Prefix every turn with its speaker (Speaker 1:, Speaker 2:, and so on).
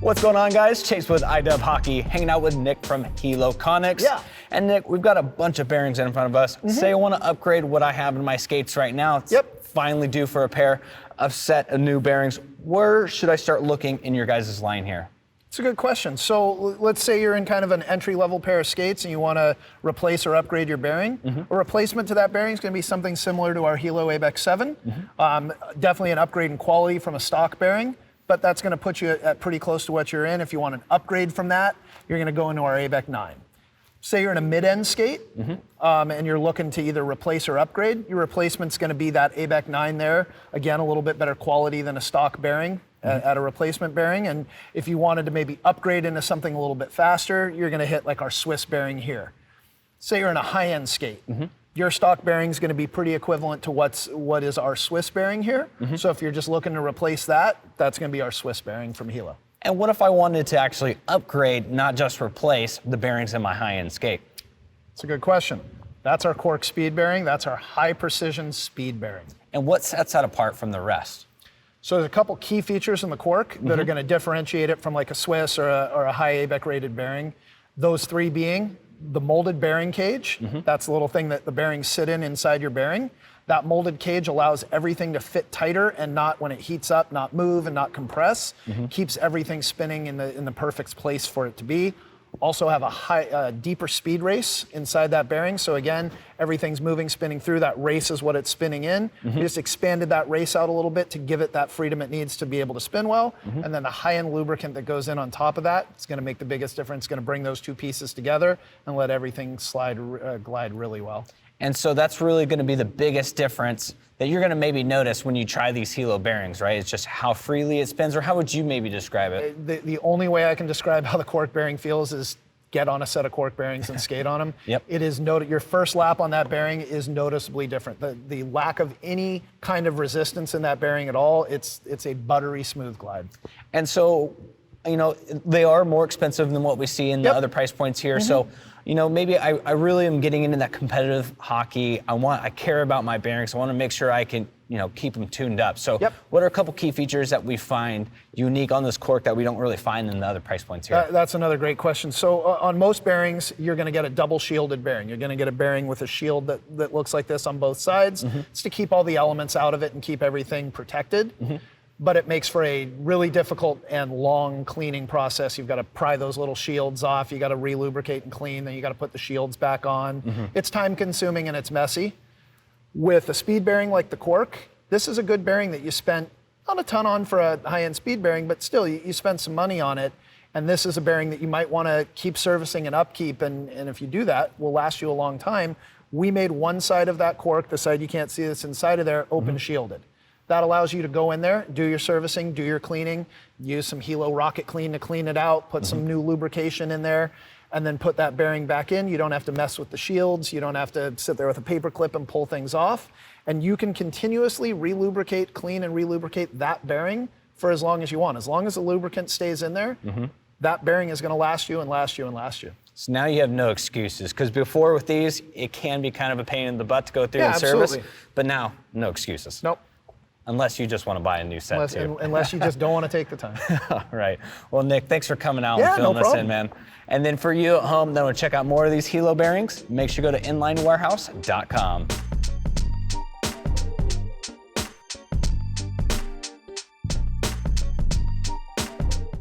Speaker 1: What's going on, guys? Chase with iDub Hockey, hanging out with Nick from Helo Konixx.
Speaker 2: Yeah.
Speaker 1: And Nick, we've got a bunch of bearings in front of us. Say I want to upgrade what I have in my skates right now. It's finally due for a pair of set of new bearings. Where should I start looking in your guys' line here?
Speaker 2: It's a good question. So let's say you're in kind of an entry-level pair of skates and you want to replace or upgrade your bearing. A replacement to that bearing is going to be something similar to our Helo ABEX 7. Definitely an upgrade in quality from a stock bearing, but that's going to put you at pretty close to what you're in. If you want an upgrade from that, you're going to go into our ABEX 9. Say you're in a mid-end skate and you're looking to either replace or upgrade, your replacement's going to be that ABEX 9 there. Again, a little bit better quality than a stock bearing. At a replacement bearing, and if you wanted to maybe upgrade into something a little bit faster, you're going to hit like our Swiss bearing here. Say you're in a high-end skate, your stock bearing is going to be pretty equivalent to what is our Swiss bearing here. So if you're just looking to replace that, that's going to be our Swiss bearing from Helo.
Speaker 1: And what if I wanted to actually upgrade, not just replace, the bearings in my high-end skate?
Speaker 2: It's a good question. That's our Konixx speed bearing. That's our high-precision speed bearing.
Speaker 1: And what sets that apart from the rest?
Speaker 2: So there's a couple key features in the Konixx that are going to differentiate it from like a Swiss or a high ABEX rated bearing. Those three being the molded bearing cage. That's the little thing that the bearings sit in inside your bearing. That molded cage allows everything to fit tighter and not, when it heats up, not move and not compress. Keeps everything spinning in the perfect place for it to be. Also have a deeper speed race inside that bearing. So again, everything's moving, spinning through. That race is what it's spinning in. We just expanded that race out a little bit to give it that freedom it needs to be able to spin well. And then the high-end lubricant that goes in on top of that, it's gonna make the biggest difference. It's gonna bring those two pieces together and let everything glide really well.
Speaker 1: And so that's really going to be the biggest difference that you're going to maybe notice when you try these Helo bearings, right? It's just how freely it spins, or how would you maybe describe it?
Speaker 2: The only way I can describe how the Konixx bearing feels is get on a set of Konixx bearings and skate on them. It is your first lap on that bearing is noticeably different. The lack of any kind of resistance in that bearing at all, it's a buttery smooth glide.
Speaker 1: And so, you know, they are more expensive than what we see in the other price points here. So, you know, maybe I really am getting into that competitive hockey. I care about my bearings. I want to make sure I can, you know, keep them tuned up. So what are a couple key features that we find unique on this Konixx that we don't really find in the other price points here?
Speaker 2: That's another great question. So on most bearings, you're going to get a double shielded bearing. You're going to get a bearing with a shield that looks like this on both sides. It's to keep all the elements out of it and keep everything protected. But it makes for a really difficult and long cleaning process. You've got to pry those little shields off. You got to re-lubricate and clean. Then you got to put the shields back on. It's time consuming and it's messy. With a speed bearing like the Konixx, this is a good bearing that you spent not a ton on for a high-end speed bearing, but still you spent some money on it. And this is a bearing that you might want to keep servicing and upkeep. And if you do that, will last you a long time. We made one side of that Konixx, the side you can't see that's inside of there, open shielded. That allows you to go in there, do your servicing, do your cleaning, use some Helo Rocket Clean to clean it out, put some new lubrication in there, and then put that bearing back in. You don't have to mess with the shields. You don't have to sit there with a paper clip and pull things off. And you can continuously re-lubricate, clean and re-lubricate that bearing for as long as you want. As long as the lubricant stays in there, that bearing is gonna last you and last you and last you.
Speaker 1: So now you have no excuses, because before with these, it can be kind of a pain in the butt to go through and service, but now, no excuses.
Speaker 2: Nope.
Speaker 1: Unless you just want to buy a new set too.
Speaker 2: Unless you just don't want to take the time.
Speaker 1: All right. Well, Nick, thanks for coming out and filling us in, man. And then for you at home that want to check out more of these Helo bearings, make sure you go to inlinewarehouse.com.